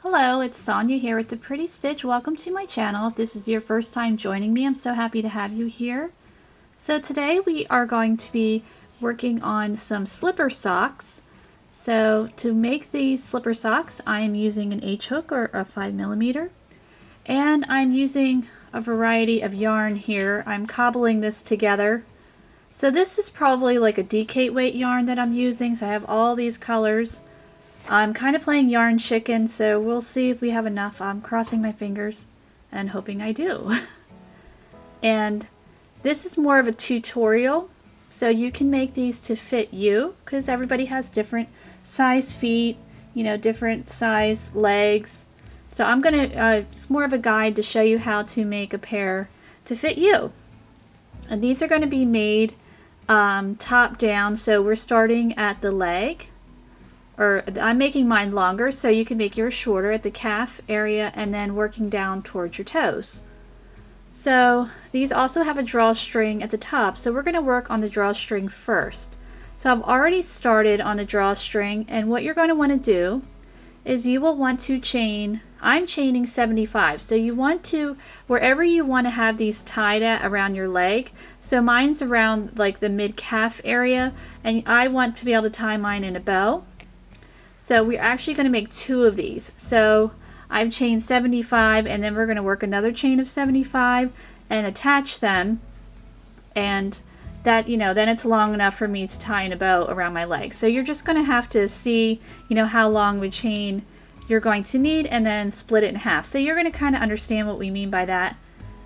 Hello, it's Sonia here at The Pretty Stitch. Welcome to my channel. If this is your first time joining me, I'm so happy to have you here. So today we are going to be working on some slipper socks. So to make these slipper socks, I am using an H hook or a 5mm, and I'm using a variety of yarn here. I'm cobbling this together. So this is probably like a DK weight yarn that I'm using, so I have all these colors. I'm kind of playing yarn chicken, so we'll see if we have enough. I'm crossing my fingers and hoping I do. And this is more of a tutorial, so you can make these to fit you, because everybody has different size feet, you know, different size legs. So I'm gonna, it's more of a guide to show you how to make a pair to fit you. And these are going to be made top down, so we're starting at the leg. Or I'm making mine longer, so you can make yours shorter at the calf area and then working down towards your toes. So these also have a drawstring at the top, so we're going to work on the drawstring first. So I've already started on the drawstring, and what you're going to want to do is you will want to chain. I'm chaining 75, so you want to, wherever you want to have these tied at around your leg. So mine's around like the mid-calf area, and I want to be able to tie mine in a bow. So we're actually going to make two of these. So I've chained 75, and then we're going to work another chain of 75 and attach them, and that, you know, then it's long enough for me to tie in a bow around my leg. So you're just going to have to see, you know, how long of a chain you're going to need and then split it in half. So you're going to kind of understand what we mean by that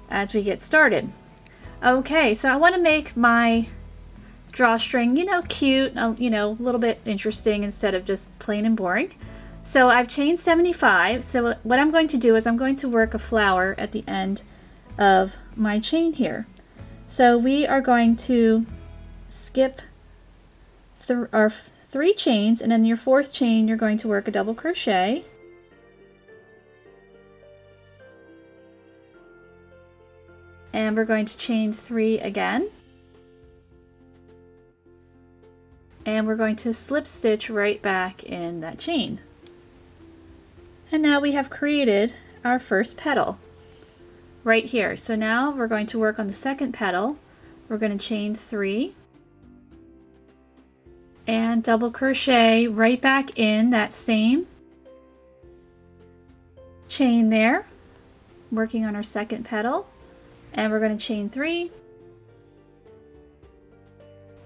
as we get started. Okay, so I want to make my drawstring, you know, cute, you know, a little bit interesting instead of just plain and boring. So I've chained 75. So what I'm going to do is I'm going to work a flower at the end of my chain here. So we are going to skip our 3 chains, and in your 4th chain you're going to work a double crochet. And we're going to chain 3 again. And we're going to slip stitch right back in that chain. And now we have created our first petal right here. So now we're going to work on the 2nd petal. We're going to chain 3 and double crochet right back in that same chain there, working on our 2nd petal. And we're going to chain 3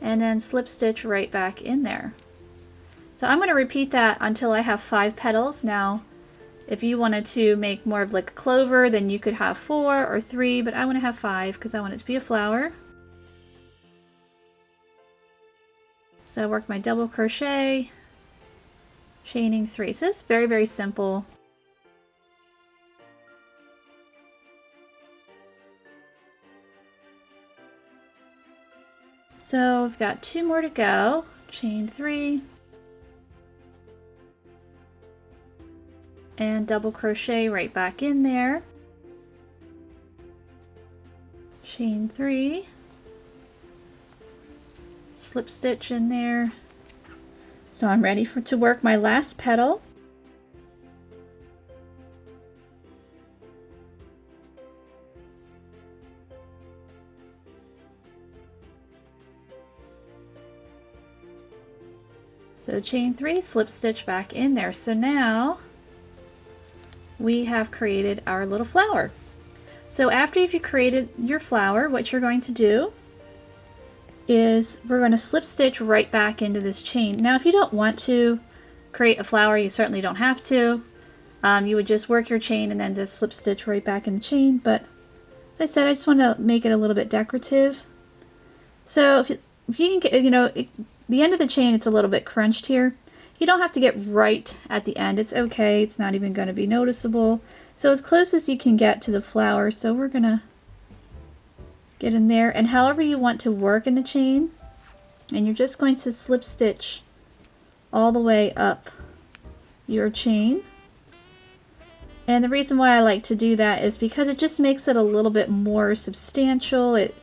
and then slip stitch right back in there. So I'm going to repeat that until I have 5 petals. Now if you wanted to make more of like a clover, then you could have 4 or 3, but I want to have 5 because I want it to be a flower. So I worked my double crochet, chaining 3. So it's very, very simple. So we've got 2 more to go. Chain 3 and double crochet right back in there. Chain 3, slip stitch in there. So I'm ready to work my last petal. So chain 3, slip stitch back in there. So now we have created our little flower. So after you've created your flower, what you're going to do is we're going to slip stitch right back into this chain. Now if you don't want to create a flower, you certainly don't have to. You would just work your chain and then just slip stitch right back in the chain. But as I said, I just want to make it a little bit decorative. So if you can get, you know, the end of the chain, it's a little bit crunched here. You don't have to get right at the end. It's okay. It's not even going to be noticeable. So as close as you can get to the flower. So we're going to get in there, and however you want to work in the chain, and you're just going to slip stitch all the way up your chain. And the reason why I like to do that is because it just makes it a little bit more substantial. It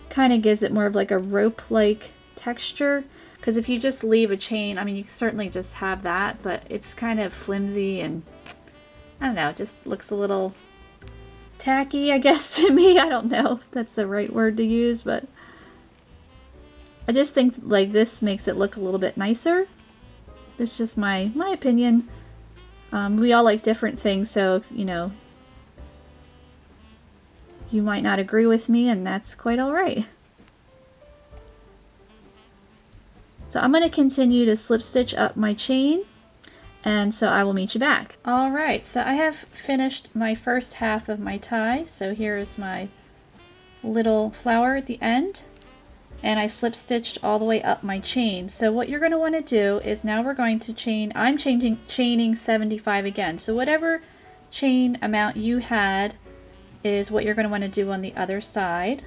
kind of gives it more of like a rope-like texture. Because if you just leave a chain, I mean, you certainly just have that, but it's kind of flimsy and I don't know, it just looks a little tacky, I guess, to me. I don't know if that's the right word to use, but I just think like this makes it look a little bit nicer. That's just my opinion. We all like different things, so you know, you might not agree with me, and that's quite all right. So I'm going to continue to slip stitch up my chain, and so I will meet you back. Alright, so I have finished my first half of my tie. So here is my little flower at the end, and I slip stitched all the way up my chain. So what you're going to want to do is now we're going to chain, I'm chaining 75 again. So whatever chain amount you had is what you're going to want to do on the other side.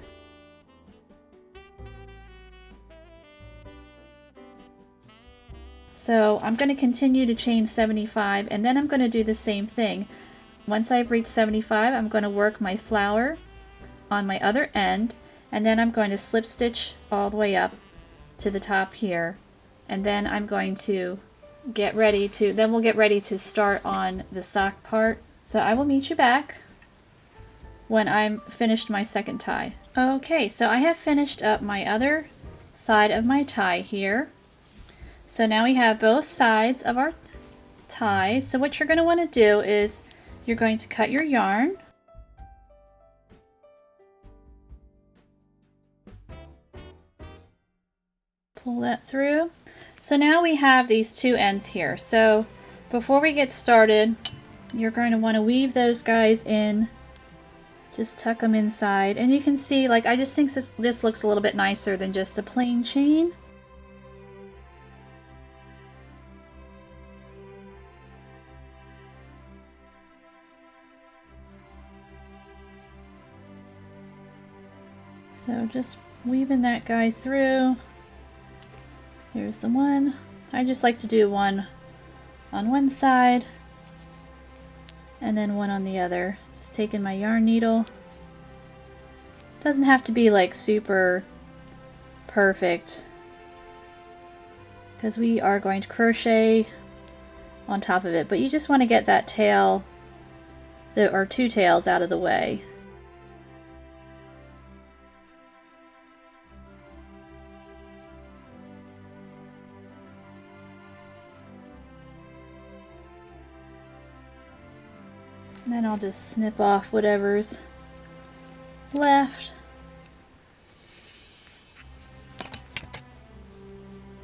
So I'm going to continue to chain 75, and then I'm going to do the same thing. Once I've reached 75, I'm going to work my flower on my other end, and then I'm going to slip stitch all the way up to the top here, and then I'm going to get ready to, then we'll get ready to start on the sock part. So I will meet you back when I'm finished my second tie. Okay, so I have finished up my other side of my tie here. So now we have both sides of our tie. So what you're going to want to do is you're going to cut your yarn. Pull that through. So now we have these two ends here. So before we get started, you're going to want to weave those guys in. Just tuck them inside. And you can see, like, I just think this looks a little bit nicer than just a plain chain. So just weaving that guy through. Here's the one. I just like to do one on one side and then one on the other. Just taking my yarn needle. Doesn't have to be like super perfect because we are going to crochet on top of it, but you just want to get that tail, or two tails, out of the way. And then I'll just snip off whatever's left.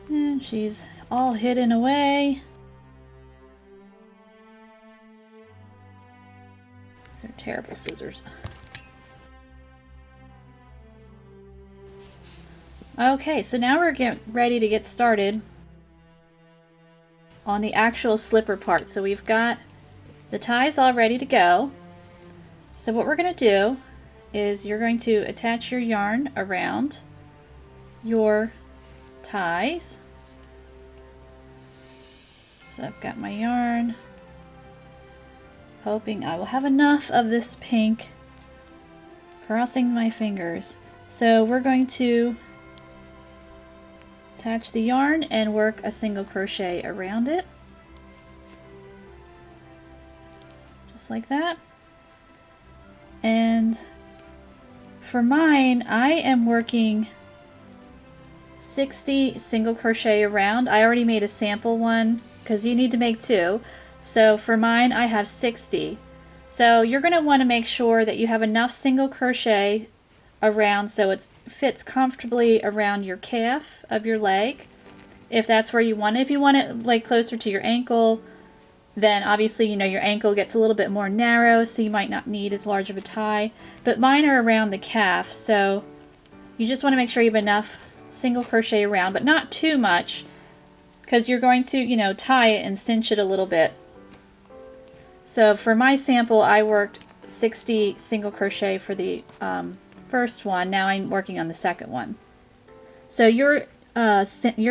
And she's all hidden away. These are terrible scissors. Okay, so now we're getting ready to get started on the actual slipper part. So we've got the tie's all ready to go. So what we're going to do is you're going to attach your yarn around your ties. So I've got my yarn, hoping I will have enough of this pink, crossing my fingers. So we're going to attach the yarn and work a single crochet around it. Just like that. And for mine, I am working 60 single crochet around. I already made a sample one because you need to make two. So for mine, I have 60. So you're going to want to make sure that you have enough single crochet around so it fits comfortably around your calf of your leg, if that's where you want it. If you want it like closer to your ankle, then obviously, you know, your ankle gets a little bit more narrow, so you might not need as large of a tie. But mine are around the calf, so you just want to make sure you have enough single crochet around, but not too much, because you're going to, you know, tie it and cinch it a little bit. So for my sample, I worked 60 single crochet for the first one. Now I'm working on the second one. So your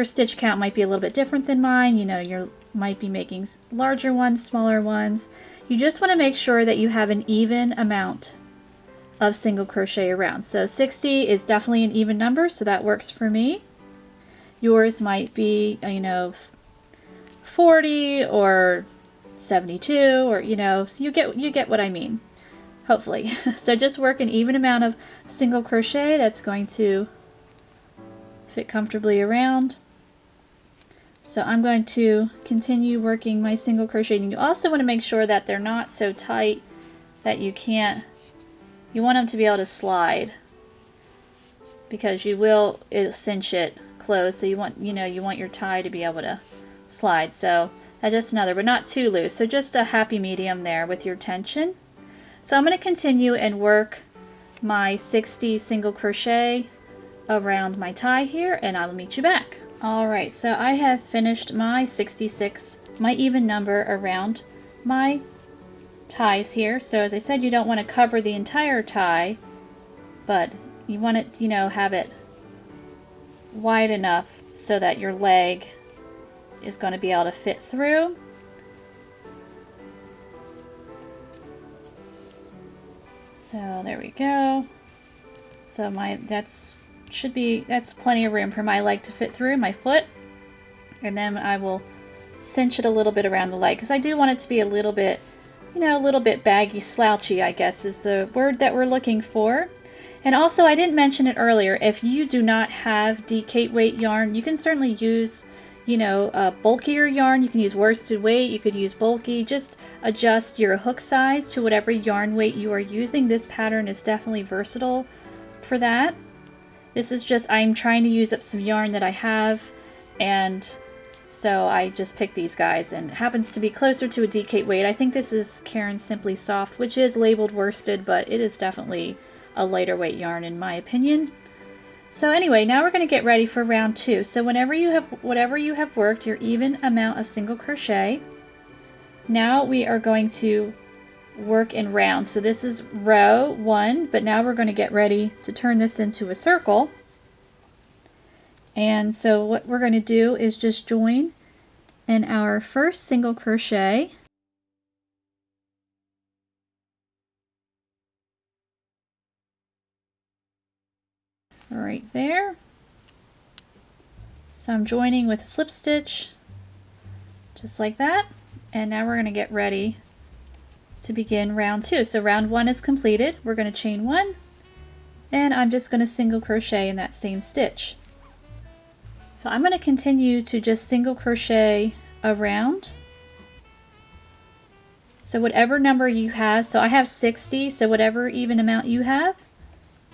stitch count might be a little bit different than mine. You know, you might be making larger ones, smaller ones. You just want to make sure that you have an even amount of single crochet around. So 60 is definitely an even number, so that works for me. Yours might be, you know, 40 or 72, or you know, so you get what I mean, hopefully. So just work an even amount of single crochet that's going to fit comfortably around. So I'm going to continue working my single crochet, and you also want to make sure that they're not so tight that you can't, you want them to be able to slide, because it'll cinch it closed, so you want your tie to be able to slide. So that's just another, but not too loose, so just a happy medium there with your tension. So I'm going to continue and work my 60 single crochet around my tie here, and I will meet you back. Alright, so I have finished my 66, my even number around my ties here. So as I said, you don't want to cover the entire tie, but you want it, have it wide enough so that your leg is going to be able to fit through. So there we go. So that's plenty of room for my leg to fit through, my foot. And then I will cinch it a little bit around the leg, because I do want it to be a little bit, a little bit baggy, slouchy, I guess is the word that we're looking for. And also, I didn't mention it earlier, if you do not have decate weight yarn, you can certainly use, bulkier yarn. You can use worsted weight, you could use bulky. Just adjust your hook size to whatever yarn weight you are using. This pattern is definitely versatile for that. This is just, I'm trying to use up some yarn that I have, and so I just picked these guys, and it happens to be closer to a decate weight. I think this is Caron Simply Soft, which is labeled worsted, but it is definitely a lighter weight yarn in my opinion. So anyway, now we're going to get ready for round 2. So whatever you have worked your even amount of single crochet, now we are going to work in rounds. So this is row 1, but now we're going to get ready to turn this into a circle. And so what we're going to do is just join in our first single crochet, right there. So I'm joining with a slip stitch, just like that. And now we're going to get ready to begin round 2. So round 1 is completed. We're going to chain 1, and I'm just going to single crochet in that same stitch. So I'm going to continue to just single crochet around. So whatever number you have, so I have 60, so whatever even amount you have,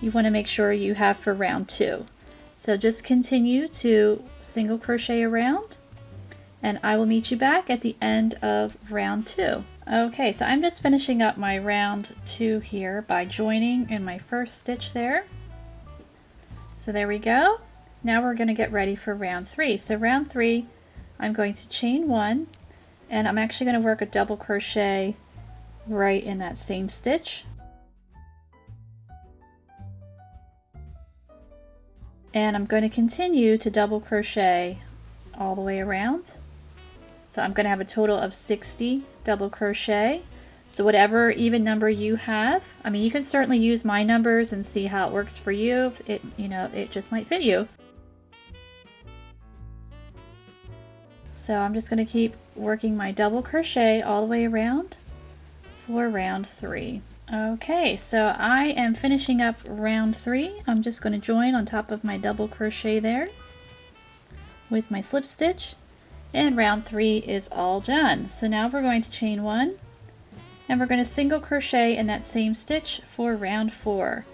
you want to make sure you have for round 2. So just continue to single crochet around, and I will meet you back at the end of round 2. Okay, so I'm just finishing up my round 2 here by joining in my first stitch there. So there we go. Now we're going to get ready for round 3. So round 3, I'm going to chain 1, and I'm actually going to work a double crochet right in that same stitch. And I'm going to continue to double crochet all the way around. So I'm going to have a total of 60 double crochet. So whatever even number you have, I mean, you can certainly use my numbers and see how it works for you. It just might fit you. So I'm just going to keep working my double crochet all the way around for round 3. Okay, so I am finishing up round 3. I'm just going to join on top of my double crochet there with my slip stitch, and round 3 is all done. So now we're going to chain 1, and we're going to single crochet in that same stitch for round 4.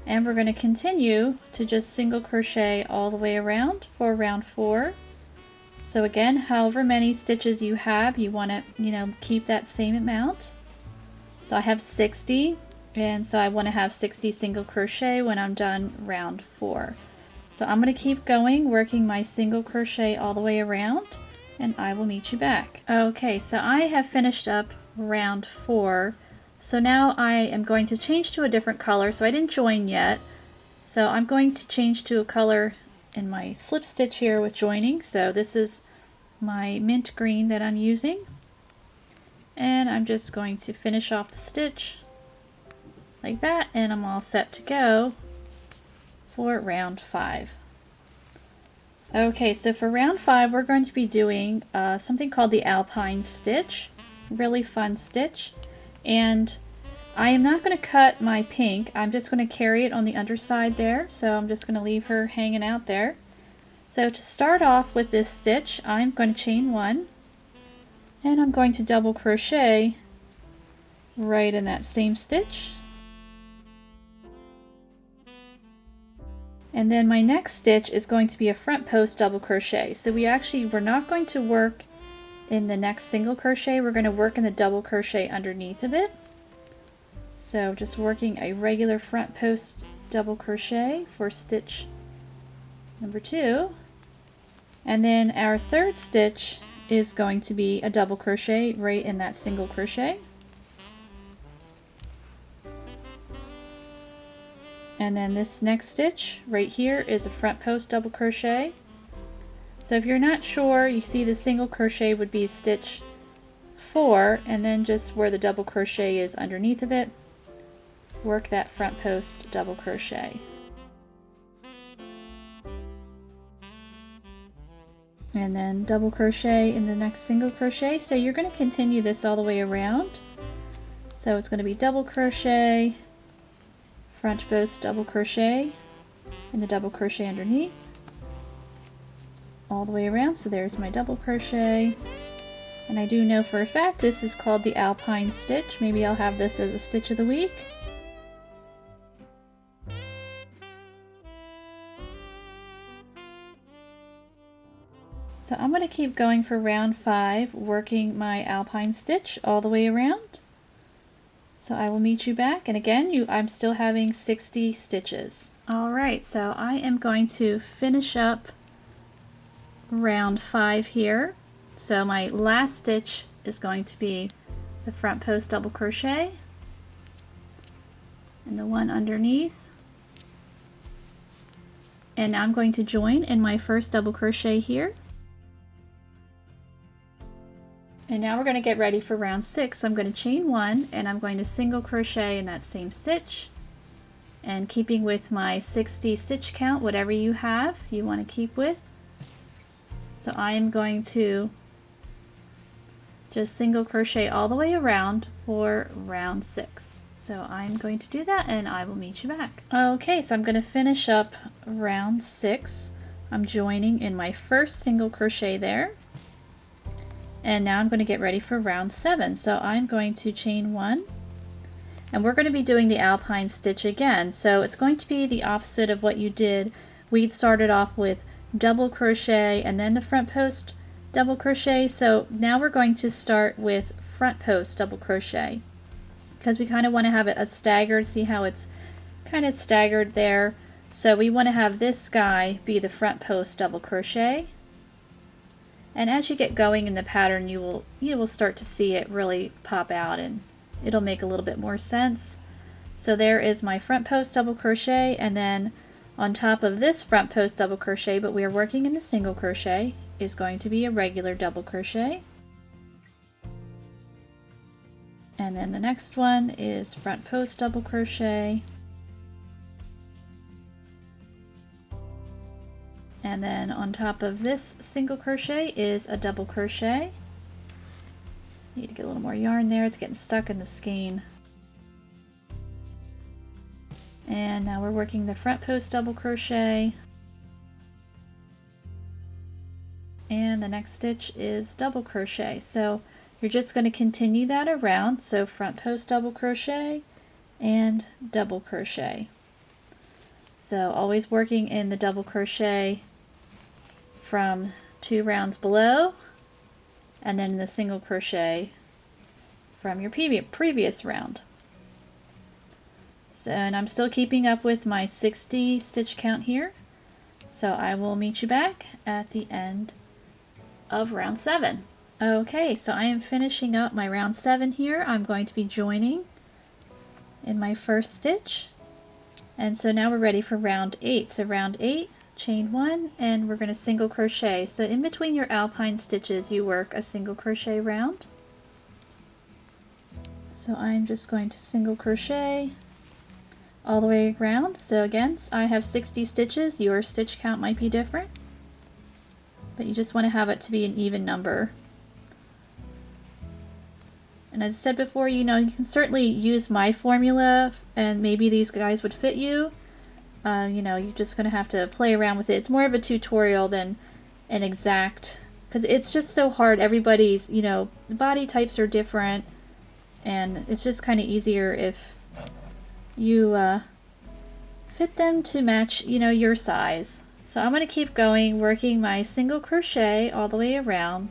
And we're going to continue to just single crochet all the way around for round 4. So again, however many stitches you have, you want to, keep that same amount. So I have 60, and so I want to have 60 single crochet when I'm done round 4. So I'm going to keep going, working my single crochet all the way around, and I will meet you back. Okay, so I have finished up round 4. So now I am going to change to a different color. So I didn't join yet. So I'm going to change to a color in my slip stitch here with joining. So this is my mint green that I'm using. And I'm just going to finish off the stitch like that, and I'm all set to go for round 5. Okay, so for round 5 we're going to be doing something called the Alpine stitch. really fun stitch. And I am not going to cut my pink. I'm just going to carry it on the underside there. So I'm just going to leave her hanging out there. So to start off with this stitch, I'm going to chain 1 and I'm going to double crochet right in that same stitch. And then my next stitch is going to be a front post double crochet. So we're not going to work in the next single crochet, we're going to work in the double crochet underneath of it. So just working a regular front post double crochet for stitch number 2. And then our third stitch is going to be a double crochet right in that single crochet. And then this next stitch right here is a front post double crochet. So if you're not sure, you see the single crochet would be stitch 4, and then just where the double crochet is underneath of it, work that front post double crochet. And then double crochet in the next single crochet. So you're going to continue this all the way around. So it's going to be double crochet, front post double crochet, and the double crochet underneath, all the way around. So there's my double crochet. And I do know for a fact this is called the Alpine stitch. Maybe I'll have this as a stitch of the week. So I'm going to keep going for round 5, working my Alpine stitch all the way around. So I will meet you back, and again, I'm still having 60 stitches. Alright, so I am going to finish up round 5 here. So my last stitch is going to be the front post double crochet and the one underneath. And now I'm going to join in my first double crochet here. And now we're going to get ready for round 6. So I'm going to chain 1 and I'm going to single crochet in that same stitch. And keeping with my 60 stitch count, whatever you want to keep with. So I am going to just single crochet all the way around for round 6. So I'm going to do that and I will meet you back. Okay, so I'm going to finish up round 6. I'm joining in my first single crochet there. And now I'm going to get ready for round 7. So I'm going to chain 1. And we're going to be doing the Alpine stitch again. So it's going to be the opposite of what you did. We'd started off with double crochet and then the front post double crochet. So now we're going to start with front post double crochet because we kind of want to have it a staggered. See how it's kind of staggered there? So we want to have this guy be the front post double crochet. And as you get going in the pattern, you will start to see it really pop out and it'll make a little bit more sense. So there is my front post double crochet, and then on top of this front post double crochet, but we are working in the single crochet, is going to be a regular double crochet. And then the next one is front post double crochet. And then on top of this single crochet is a double crochet. Need to get a little more yarn there, it's getting stuck in the skein. And now we're working the front post double crochet. And the next stitch is double crochet. So you're just going to continue that around. So front post double crochet and double crochet. So always working in the double crochet from 2 rounds below, and then the single crochet from your previous round. So, and I'm still keeping up with my 60 stitch count here. So I will meet you back at the end of round 7. Okay, so I am finishing up my round 7 here. I'm going to be joining in my first stitch. And so now we're ready for round 8. So round 8, chain 1, and we're going to single crochet. So in between your Alpine stitches, you work a single crochet round. So I'm just going to single crochet all the way around. So again, I have 60 stitches. Your stitch count might be different, but you just want to have it to be an even number. And as I said before, you know, you can certainly use my formula and maybe these guys would fit you. You know, you're just going to have to play around with it. It's more of a tutorial than an exact, because it's just so hard. Everybody's, you know, body types are different, and it's just kind of easier if you fit them to match, you know, your size. So I'm going to keep going, working my single crochet all the way around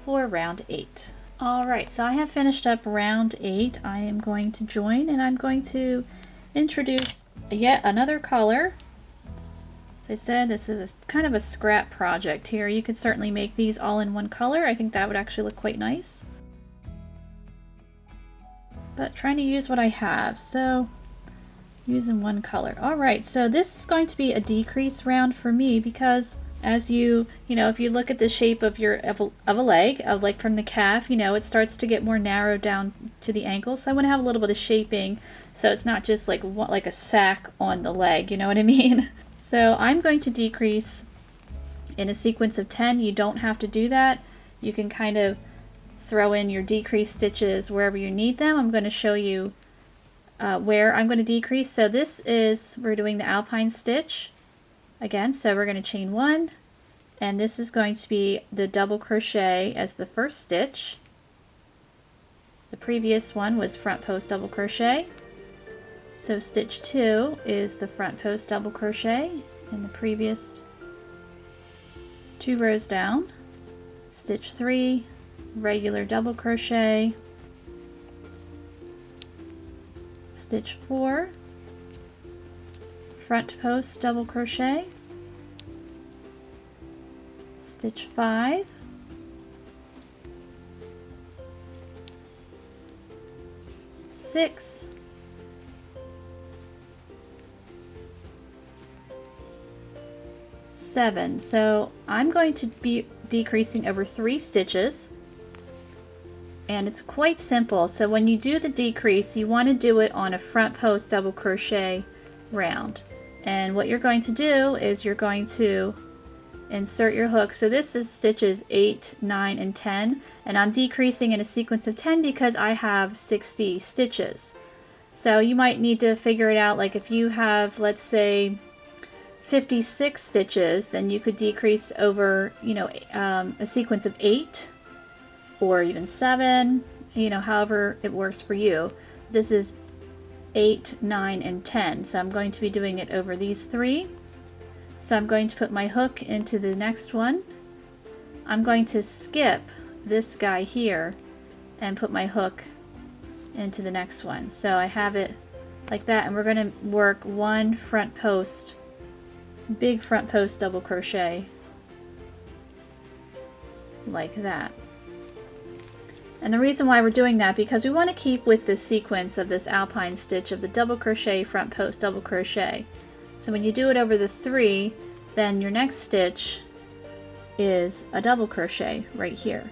for round 8. Alright, so I have finished up round 8. I am going to join, and I'm going to introduce yet another color. As I said, this is kind of a scrap project here. You could certainly make these all in one color. I think that would actually look quite nice. But trying to use what I have, so using one color. Alright, so this is going to be a decrease round for me because as you know, if you look at the shape of a leg, like from the calf, you know, it starts to get more narrowed down to the ankle. So I want to have a little bit of shaping so it's not just like a sack on the leg, you know what I mean? So I'm going to decrease in a sequence of 10. You don't have to do that. You can kind of throw in your decrease stitches wherever you need them. I'm going to show you where I'm going to decrease. So this is, we're doing the Alpine stitch again, so we're going to chain 1, and this is going to be the double crochet as the first stitch. The previous one was front post double crochet. So stitch 2 is the front post double crochet in the previous 2 rows down. Stitch 3, regular double crochet. Stitch 4, front post double crochet. Stitch 5, six, seven. So I'm going to be decreasing over 3 stitches, and it's quite simple. So when you do the decrease, you want to do it on a front post double crochet round, and what you're going to do is you're going to insert your hook. So this is stitches 8, 9, and 10, and I'm decreasing in a sequence of 10 because I have 60 stitches. So you might need to figure it out, like if you have, let's say, 56 stitches, then you could decrease over, you know, a sequence of 8 or even 7, you know, however it works for you. This is 8, 9, and 10, so I'm going to be doing it over these 3. So I'm going to put my hook into the next one. I'm going to skip this guy here and put my hook into the next one. So I have it like that, and we're going to work 1 front post, big front post double crochet like that. And the reason why we're doing that, because we want to keep with the sequence of this Alpine stitch of the double crochet, front post, double crochet. So when you do it over the 3, then your next stitch is a double crochet right here.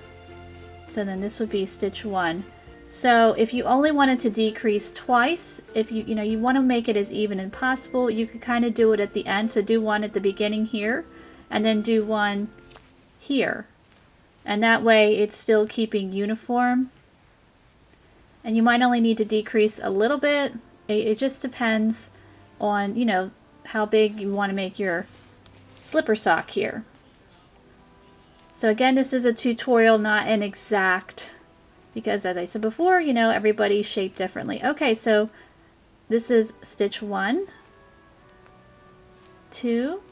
So then this would be stitch 1. So if you only wanted to decrease twice, if you know you want to make it as even as possible, you could kind of do it at the end. So do one at the beginning here, and then do one here. And that way it's still keeping uniform. And you might only need to decrease a little bit. It just depends on, you know, how big you want to make your slipper sock here. So again, this is a tutorial, not an exact, because as I said before, you know, everybody's shaped differently. Okay, so this is stitch 1, 2,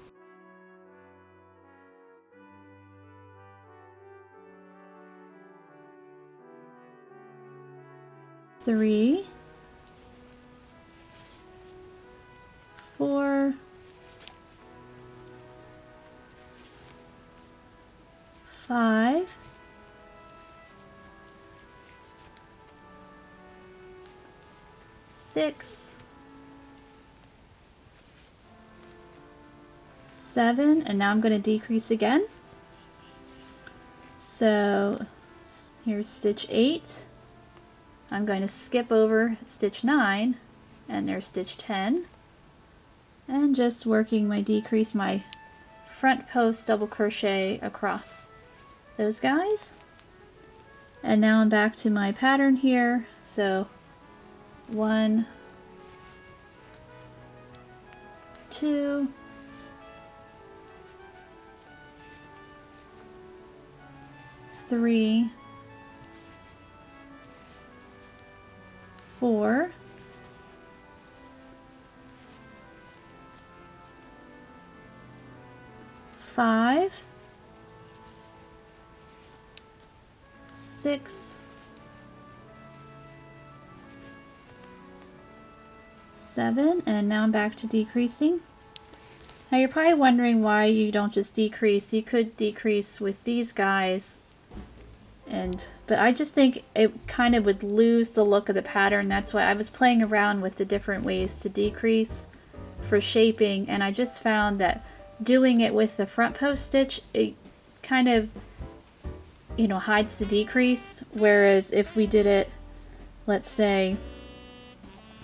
3, 4, 5, 6, 7, and now I'm going to decrease again. So here's stitch 8. I'm going to skip over stitch 9, and there's stitch 10, and just working my decrease, my front post double crochet across those guys. And now I'm back to my pattern here. So 1, 2, 3, 4, 5, 6, 7, and now I'm back to decreasing. Now you're probably wondering why you don't just decrease. You could decrease with these guys, but I just think it kind of would lose the look of the pattern. That's why I was playing around with the different ways to decrease for shaping, and I just found that doing it with the front post stitch, it kind of, you know, hides the decrease. Whereas if we did it, let's say,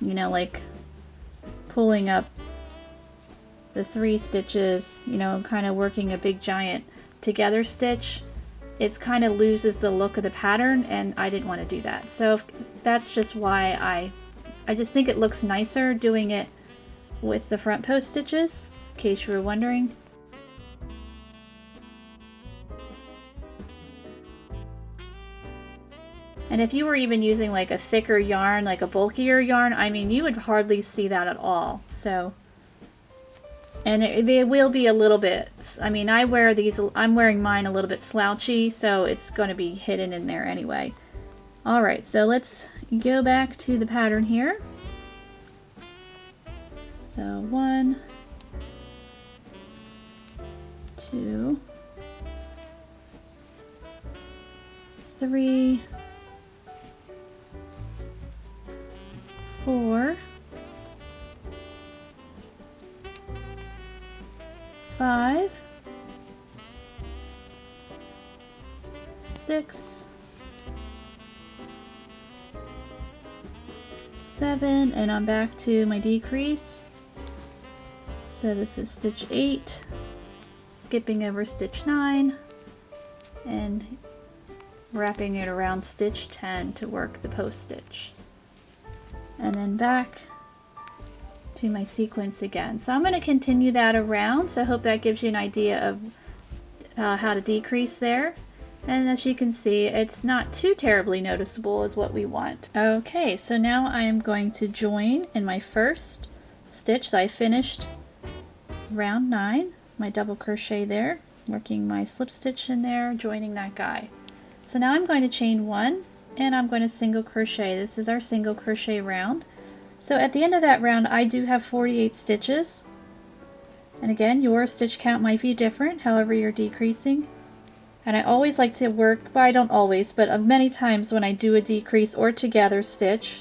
you know, like pulling up the 3 stitches, you know, kind of working a big giant together stitch, it kind of loses the look of the pattern, and I didn't want to do that. So that's just why I just think it looks nicer doing it with the front post stitches, in case you were wondering. And if you were even using like a thicker yarn, like a bulkier yarn, I mean, you would hardly see that at all. So, and they will be a little bit, I mean, I'm wearing mine a little bit slouchy, so it's going to be hidden in there anyway. Alright, so let's go back to the pattern here. So 1, 2, 3, 4, 5, 6, 7, and I'm back to my decrease. So this is stitch 8, skipping over stitch 9, and wrapping it around stitch 10 to work the post stitch. And then back to my sequence again. So I'm going to continue that around, so I hope that gives you an idea of how to decrease there. And as you can see, it's not too terribly noticeable as what we want. Okay, so now I am going to join in my first stitch. So I finished round 9, my double crochet there, working my slip stitch in there, joining that guy. So now I'm going to chain 1, and I'm going to single crochet. This is our single crochet round. So at the end of that round, I do have 48 stitches. And again, your stitch count might be different, however you're decreasing. And I always like to work, well, I don't always, but many times when I do a decrease or together stitch,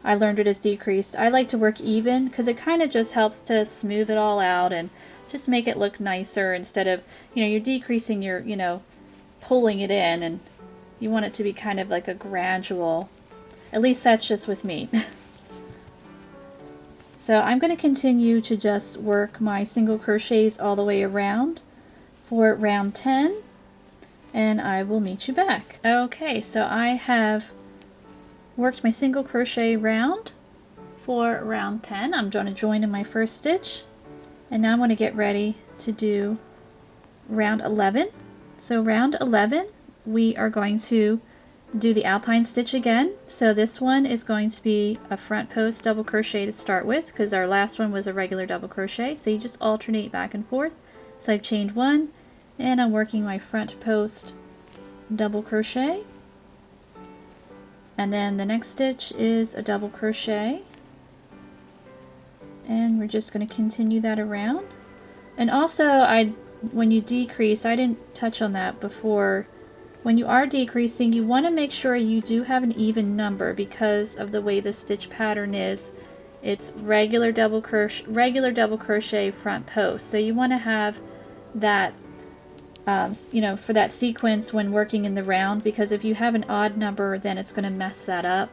I learned it as decreased. I like to work even because it kind of just helps to smooth it all out and just make it look nicer instead of, you know, you're decreasing, you're, you know, pulling it in, and you want it to be kind of like a gradual, at least that's just with me. So I'm going to continue to just work my single crochets all the way around for round 10, and I will meet you back. Okay, so I have worked my single crochet round for round 10. I'm going to join in my first stitch, and now I'm going to get ready to do round 11. So round 11, we are going to do the Alpine stitch again. So this one is going to be a front post double crochet to start with, because our last one was a regular double crochet. So you just alternate back and forth. So I've chained 1, and I'm working my front post double crochet. And then the next stitch is a double crochet, and we're just going to continue that around. And also, when you decrease, I didn't touch on that before, when you are decreasing, you want to make sure you do have an even number because of the way the stitch pattern is. It's regular double crochet front post, so you want to have that you know, for that sequence when working in the round, because if you have an odd number, then it's going to mess that up.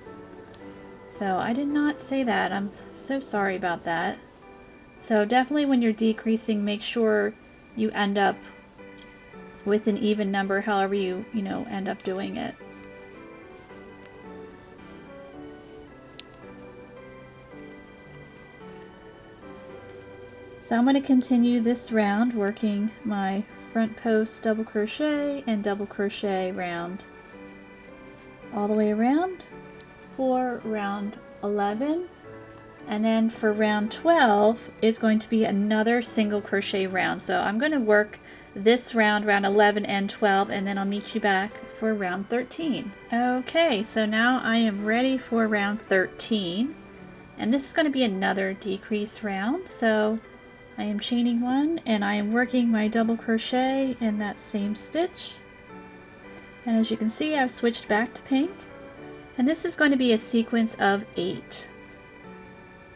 So I did not say that. I'm so sorry about that. So definitely when you're decreasing, make sure you end up with an even number, however you end up doing it. So I'm going to continue this round working my front post double crochet and double crochet round all the way around for round 11, and then for round 12 is going to be another single crochet round. So I'm going to work this round 11 and 12, and then I'll meet you back for round 13. Okay, so now I am ready for round 13, and this is going to be another decrease round. So I am chaining one and I am working my double crochet in that same stitch, and as you can see I've switched back to pink, and this is going to be a sequence of 8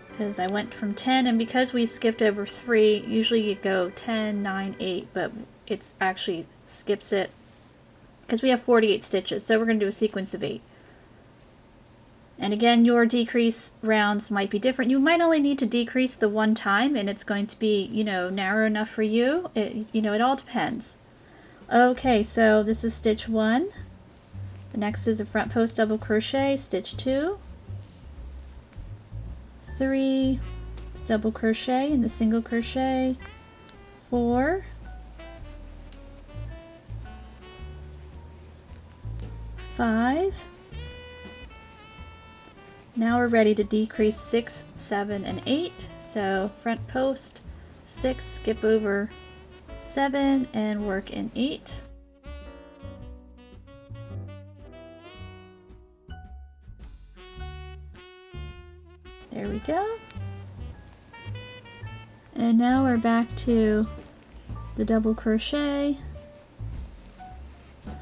because I went from 10, and because we skipped over 3, usually you go 10, 9, 8, but it actually skips it because we have 48 stitches, so we're going to do a sequence of 8. And again, your decrease rounds might be different. You might only need to decrease the one time and it's going to be, narrow enough for you. It all depends. Okay, so this is stitch 1. The next is a front post double crochet, stitch 2, 3, double crochet in the single crochet, 4, 5. Now we're ready to decrease 6, 7, and 8. So front post 6, skip over 7, and work in 8. There we go. And now we're back to the double crochet,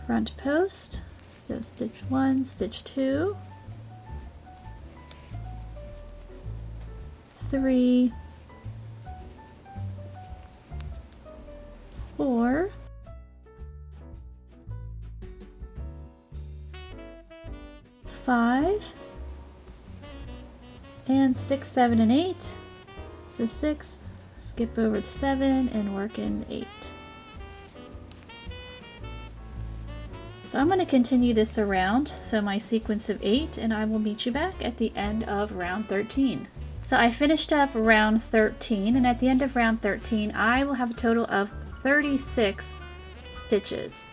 front post. So stitch 1, stitch 2, 3, 4, 5, and 6, 7, and 8. So 6, skip over the 7, and work in 8. So I'm going to continue this around, so my sequence of 8, and I will meet you back at the end of round 13. So I finished up round 13, and at the end of round 13 I will have a total of 36 stitches.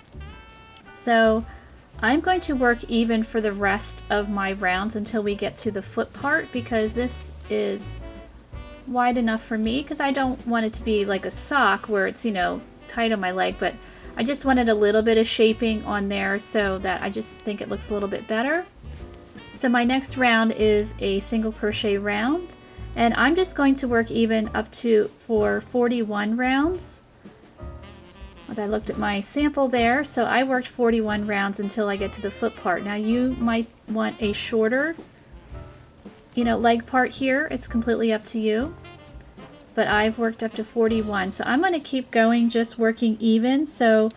So I'm going to work even for the rest of my rounds until we get to the foot part, because this is wide enough for me, because I don't want it to be like a sock where it's, tight on my leg, but I just wanted a little bit of shaping on there so that I just think it looks a little bit better. So my next round is a single crochet round, and I'm just going to work even up to for 41 rounds. As I looked at my sample there, so I worked 41 rounds until I get to the foot part. Now you might want a shorter, leg part here. It's completely up to you. But I've worked up to 41, so I'm going to keep going, just working even. So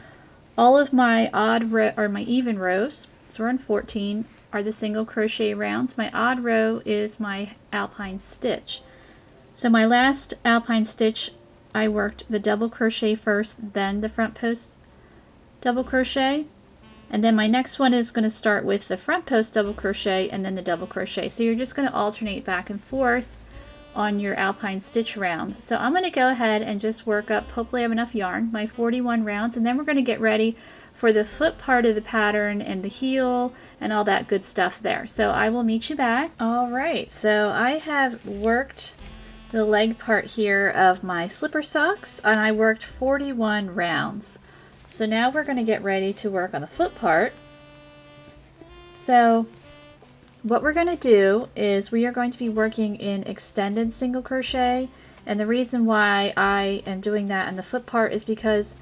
all of my my even rows, so we're on 14, are the single crochet rounds. My odd row is my alpine stitch. So my last alpine stitch, I worked the double crochet first, then the front post double crochet, and then my next one is going to start with the front post double crochet and then the double crochet. So you're just going to alternate back and forth on your alpine stitch rounds. So I'm going to go ahead and just work up, hopefully I have enough yarn, my 41 rounds, and then we're going to get ready for the foot part of the pattern and the heel and all that good stuff there. So I will meet you back. Alright, so I have worked the leg part here of my slipper socks, and I worked 41 rounds. So now we're going to get ready to work on the foot part. So what we're going to do is we are going to be working in extended single crochet, and the reason why I am doing that in the foot part is because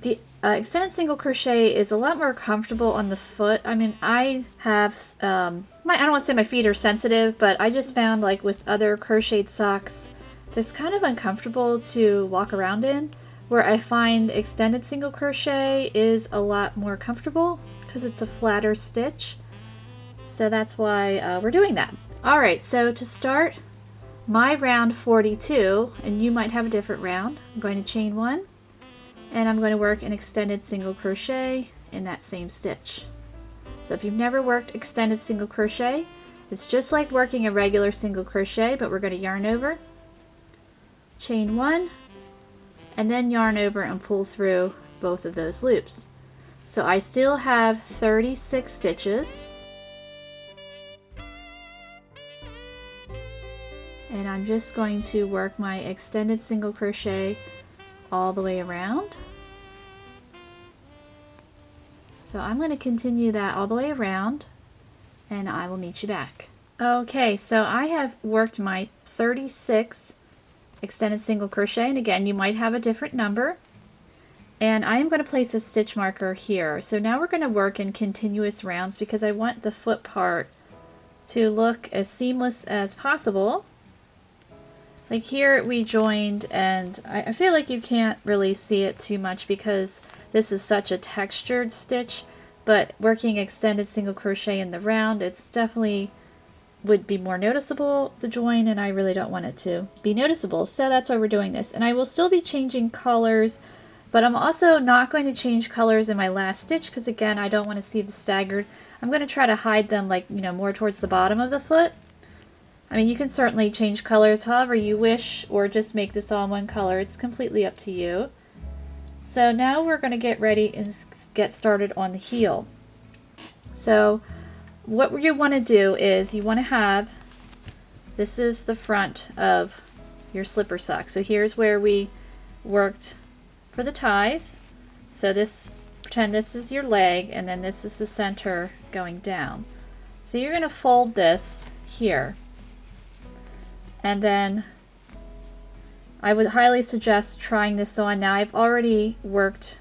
the extended single crochet is a lot more comfortable on the foot. I mean, I have, I don't want to say my feet are sensitive, but I just found like with other crocheted socks, it's kind of uncomfortable to walk around in, where I find extended single crochet is a lot more comfortable because it's a flatter stitch. So that's why we're doing that. Alright, so to start my round 42, and you might have a different round, I'm going to chain one, and I'm going to work an extended single crochet in that same stitch. So if you've never worked extended single crochet, it's just like working a regular single crochet, but we're going to yarn over, chain 1, and then yarn over and pull through both of those loops. So I still have 36 stitches, and I'm just going to work my extended single crochet all the way around. So I'm going to continue that all the way around, and I will meet you back. Okay, so I have worked my 36 extended single crochet, and again, you might have a different number. And I am going to place a stitch marker here. So now we're going to work in continuous rounds because I want the foot part to look as seamless as possible. Like here we joined, and I feel like you can't really see it too much because this is such a textured stitch, but working extended single crochet in the round, it's definitely would be more noticeable, the join, and I really don't want it to be noticeable. So that's why we're doing this. And I will still be changing colors, but I'm also not going to change colors in my last stitch because again, I don't want to see the staggered. I'm going to try to hide them like, you know, more towards the bottom of the foot. I mean, you can certainly change colors however you wish, or just make this all one color. It's completely up to you. So now we're going to get ready and get started on the heel. So what you want to do is you want to have, this is the front of your slipper sock. So here's where we worked for the ties. So this, pretend this is your leg, and then this is the center going down. So you're going to fold this here. And then I would highly suggest trying this on. Now I've already worked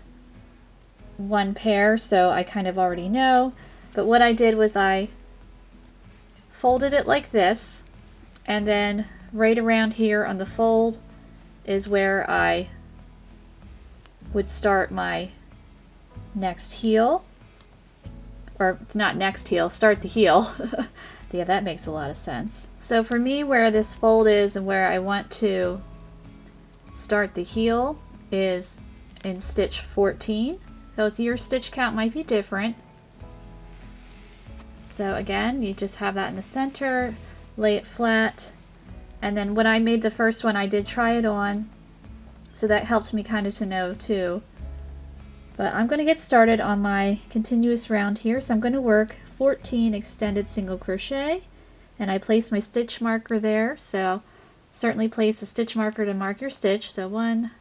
one pair, so I kind of already know. But what I did was I folded it like this, and then right around here on the fold is where I would start my next heel. Or not next heel, start the heel. Yeah, that makes a lot of sense. So for me, where this fold is and where I want to start the heel is in stitch 14. So your stitch count might be different. So again, you just have that in the center, lay it flat, and then when I made the first one, I did try it on, so that helps me kind of to know too. But I'm going to get started on my continuous round here, so I'm going to work 14 extended single crochet, and I place my stitch marker there, so certainly place a stitch marker to mark your stitch. So 1, 2.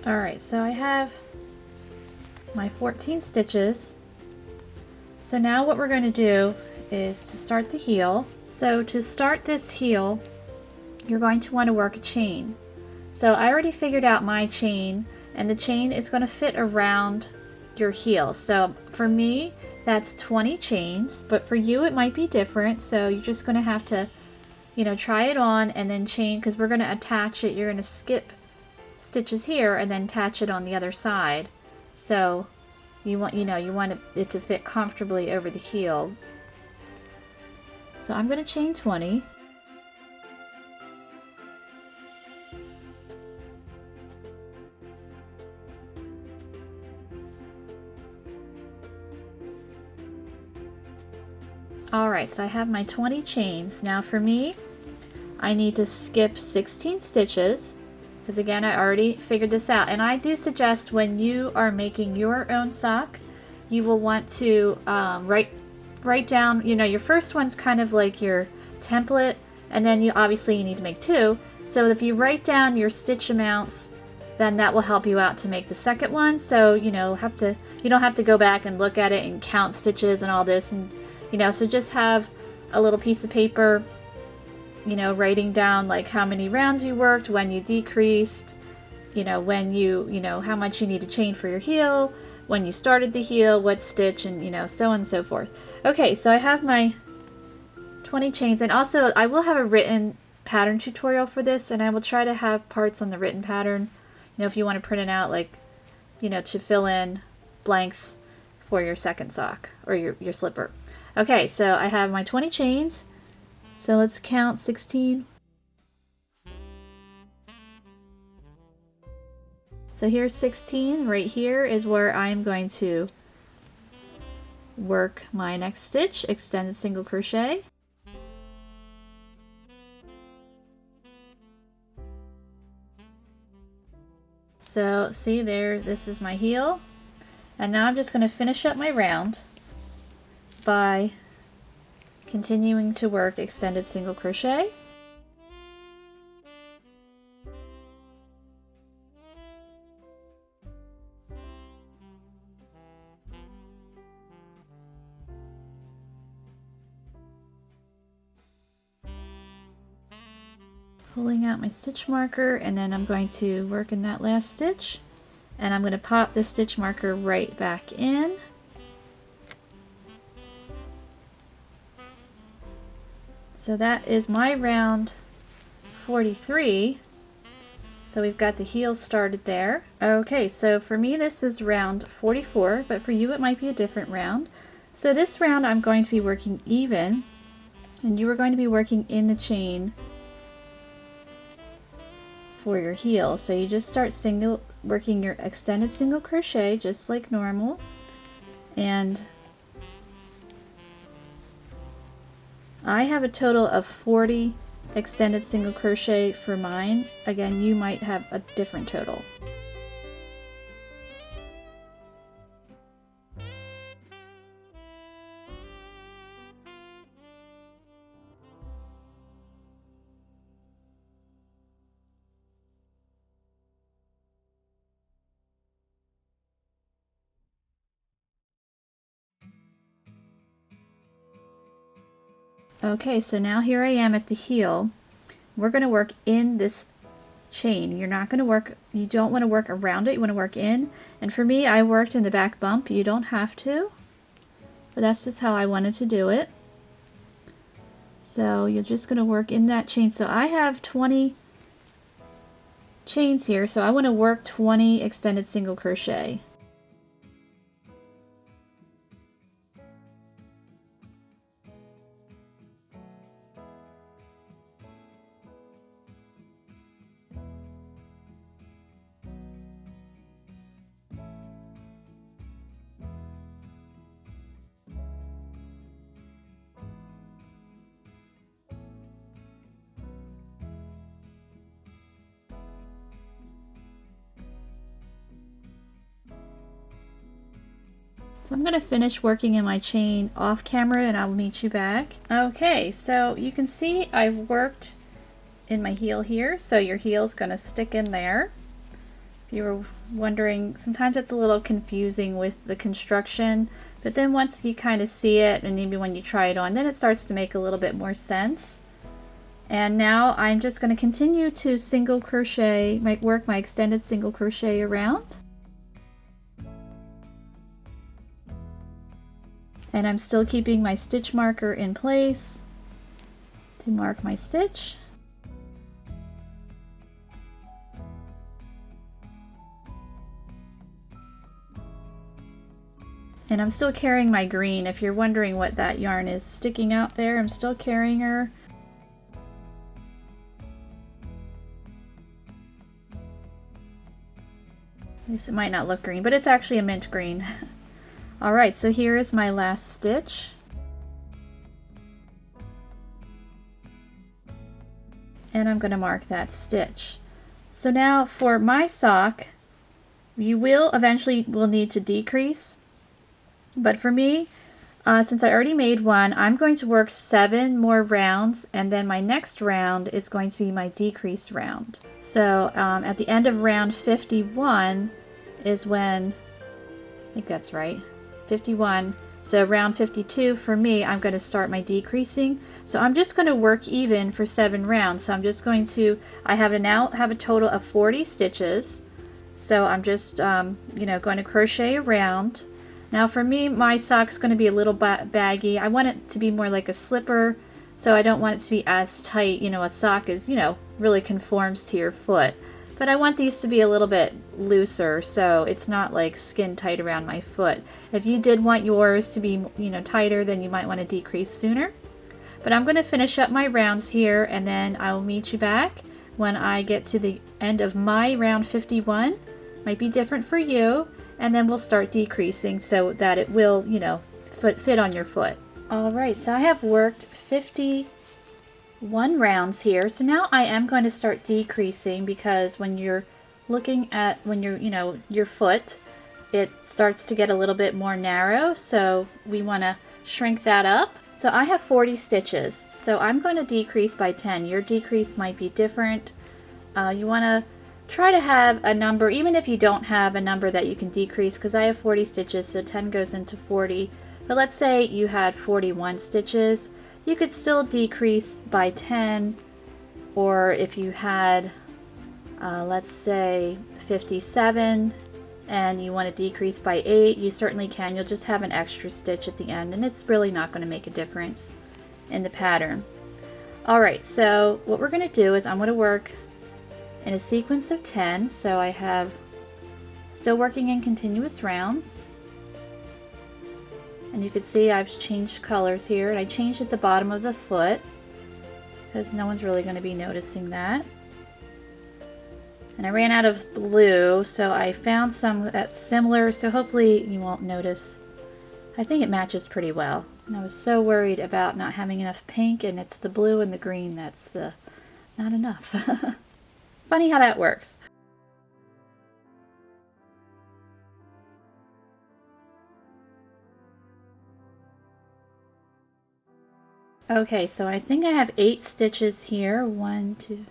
Alright, so I have my 14 stitches. So now what we're going to do is to start the heel. So to start this heel, you're going to want to work a chain. So I already figured out my chain, and the chain is going to fit around your heel. So for me, that's 20 chains, but for you it might be different. So you're just going to have to, you know, try it on and then chain, because we're going to attach it. You're going to skip stitches here and then attach it on the other side. So you want, you know, you want it to fit comfortably over the heel. So I'm going to chain 20. Alright, so I have my 20 chains. Now for me, I need to skip 16 stitches, because again, I already figured this out. And I do suggest when you are making your own sock, you will want to write down, you know, your first one's kind of like your template, and then you need to make 2. So if you write down your stitch amounts, then that will help you out to make the second one. So, you know, you don't have to go back and look at it and count stitches and all this, and you know, so just have a little piece of paper, you know, writing down like how many rounds you worked, when you decreased, you know, when you know, how much you need to chain for your heel, when you started the heel, what stitch, and you know, so on and so forth. Okay, so I have my 20 chains, and also I will have a written pattern tutorial for this, and I will try to have parts on the written pattern, you know, if you want to print it out, like, you know, to fill in blanks for your second sock or your slipper. Okay, so I have my 20 chains, so let's count 16. So here's 16. Right here is where I'm going to work my next stitch, extended single crochet. So see there, this is my heel. And now I'm just going to finish up my round by continuing to work extended single crochet. Pulling out my stitch marker, and then I'm going to work in that last stitch, and I'm going to pop the stitch marker right back in. So that is my round 43. So we've got the heels started there. Okay, so for me this is round 44, but for you it might be a different round. So this round I'm going to be working even, and you are going to be working in the chain for your heel. So you just start working your extended single crochet just like normal, and I have a total of 40 extended single crochet for mine. Again, you might have a different total. Okay, so now here I am at the heel. We're going to work in this chain. You're not going to work, you don't want to work around it, you want to work in. And for me, I worked in the back bump. You don't have to, but that's just how I wanted to do it. So you're just going to work in that chain. So I have 20 chains here, so I want to work 20 extended single crochet. So I'm going to finish working in my chain off camera and I'll meet you back. Okay, so you can see I've worked in my heel here, so your heel's going to stick in there. If you were wondering, sometimes it's a little confusing with the construction, but then once you kind of see it, and maybe when you try it on, then it starts to make a little bit more sense. And now I'm just going to continue to single crochet, work my extended single crochet around. And I'm still keeping my stitch marker in place to mark my stitch. And I'm still carrying my green. If you're wondering what that yarn is sticking out there, I'm still carrying her. At least it might not look green, but it's actually a mint green. Alright, so here is my last stitch. And I'm going to mark that stitch. So now for my sock, you will eventually need to decrease. But for me, since I already made one, I'm going to work 7 more rounds, and then my next round is going to be my decrease round. So at the end of round 51 is when, I think that's right, 51 So round 52 for me, I'm going to start my decreasing. So I'm just going to work even for 7 rounds. So I'm just going to, I have now have a total of 40 stitches. So I'm just, you know, going to crochet around. Now for me, my sock's going to be a little baggy. I want it to be more like a slipper, so I don't want it to be as tight. You know, a sock is, you know, really conforms to your foot. But I want these to be a little bit looser, so it's not like skin tight around my foot. If you did want yours to be, you know, tighter, then you might want to decrease sooner. But I'm going to finish up my rounds here, and then I will meet you back when I get to the end of my round 51. Might be different for you, and then we'll start decreasing so that it will, you know, fit on your foot. Alright, so I have worked 51 rounds here, so now I am going to start decreasing, because when you're looking at, you know, your foot, it starts to get a little bit more narrow, so we want to shrink that up. So I have 40 stitches, so I'm going to decrease by 10. Your decrease might be different. You want to try to have a number, even if you don't have a number that you can decrease, because I have 40 stitches, so 10 goes into 40. But let's say you had 41 stitches, you could still decrease by 10, or if you had, let's say 57, and you want to decrease by 8, you certainly can. You'll just have an extra stitch at the end, and it's really not going to make a difference in the pattern. Alright, so what we're going to do is I'm going to work in a sequence of 10, so I have still working in continuous rounds. And you can see I've changed colors here, and I changed at the bottom of the foot because no one's really going to be noticing that. And I ran out of blue, so I found some that's similar, so hopefully you won't notice. I think it matches pretty well. And I was so worried about not having enough pink, and it's the blue and the green that's the not enough. Funny how that works. Okay, so I think I have 8 stitches here. 1, 2.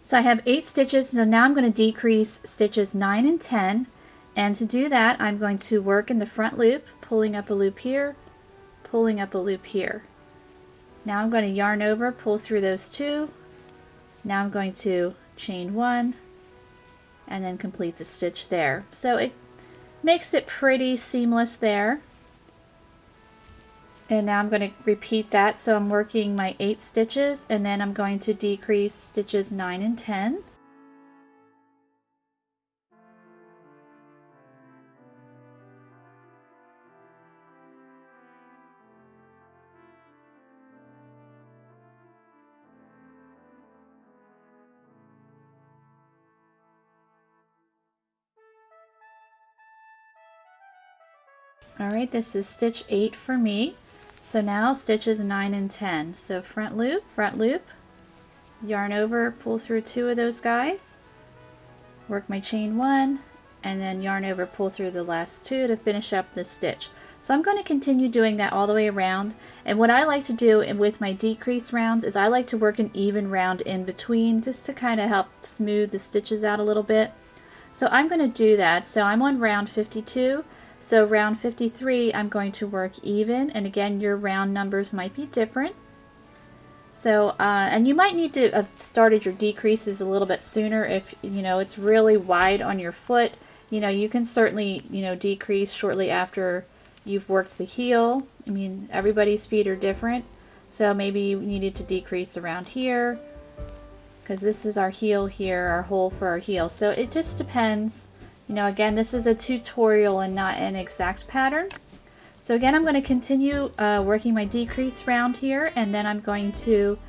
So I have 8 stitches, so now I'm going to decrease stitches 9 and 10. And to do that, I'm going to work in the front loop, pulling up a loop here, pulling up a loop here. Now I'm going to yarn over, pull through those 2. Now I'm going to chain 1 and then complete the stitch there. So it makes it pretty seamless there. And now I'm going to repeat that. So I'm working my 8 stitches, and then I'm going to decrease stitches 9 and 10. Alright, this is stitch 8 for me. So now stitches 9 and 10. So front loop, yarn over, pull through 2 of those guys, work my chain 1, and then yarn over, pull through the last 2 to finish up this stitch. So I'm going to continue doing that all the way around. And what I like to do with my decrease rounds is I like to work an even round in between, just to kind of help smooth the stitches out a little bit. So I'm going to do that. So I'm on round 52. So round 53, I'm going to work even, and again, your round numbers might be different. So, and you might need to have started your decreases a little bit sooner if, you know, it's really wide on your foot. You know, you can certainly, you know, decrease shortly after you've worked the heel. I mean, everybody's feet are different. So maybe you needed to decrease around here, because this is our heel here, our hole for our heel. So it just depends. You know, again, this is a tutorial and not an exact pattern. So again, I'm going to continue working my decrease round here, and then I'm going to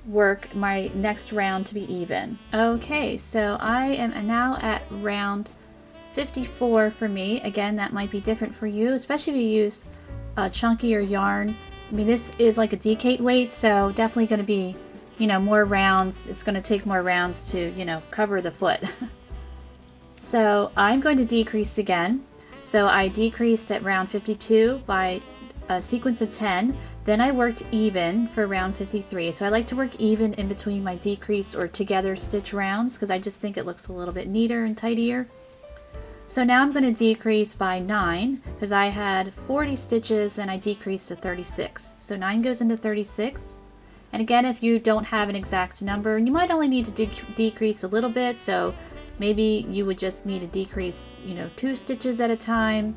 work my next round to be even. Okay, so I am now at round 54 for me. Again, that might be different for you, especially if you used chunkier yarn. I mean, this is like a decade weight, so definitely going to be, you know, more rounds. It's going to take more rounds to, you know, cover the foot. So I'm going to decrease again. So I decreased at round 52 by a sequence of 10. Then I worked even for round 53. So I like to work even in between my decrease or together stitch rounds, because I just think it looks a little bit neater and tidier. So now I'm going to decrease by 9 because I had 40 stitches, then I decreased to 36. So 9 goes into 36. And again, if you don't have an exact number, you might only need to decrease a little bit. So maybe you would just need to decrease, 2 stitches at a time.